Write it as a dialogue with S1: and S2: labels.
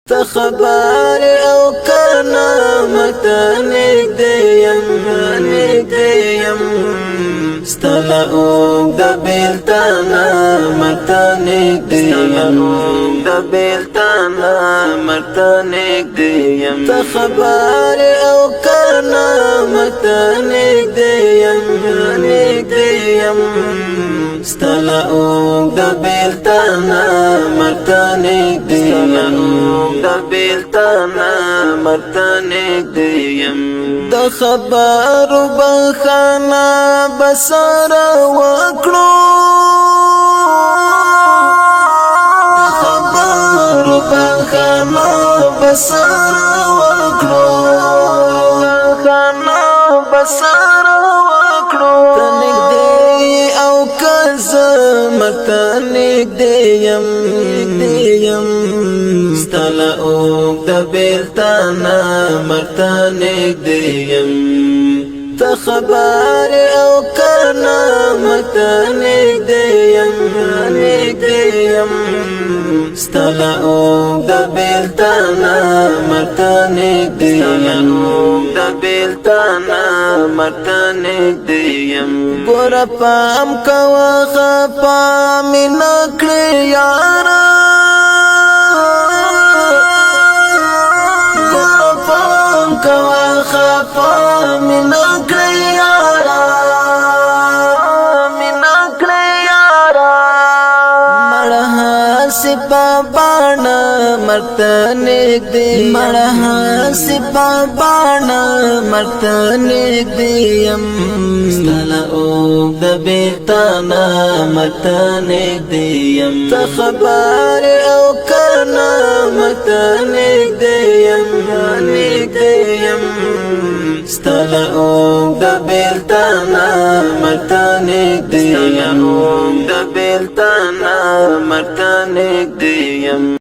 S1: تخبار او کنا متنیک دیم ستلا اوگ دا بیلتانا مرتنیک دیم تخبار او کنا متنیک دیم ستلا اوگ دا بیلتانا مرتنیک دیم د خبر بخانا بسر وکړو خبر بخانا بسر وکړو تنک دی او کزمت تنک دیم ستلا اوگ دا بیلتانا مرتنیک دیم تخبار او کنا متنیک دیم ستلا اوگ دا بیلتانا مرتنیک دیم گورا پام کوا خپا می نکړی یارا کوا خفا من کړی یارا مړه سپا باڼه مرتنیک دی یم ستلا اوگ دا بیلتانا مرتنیک دیم تخبار او کنا مرتنیک دیم ستلا اوگ دا بیلتانا مرتنیک دیم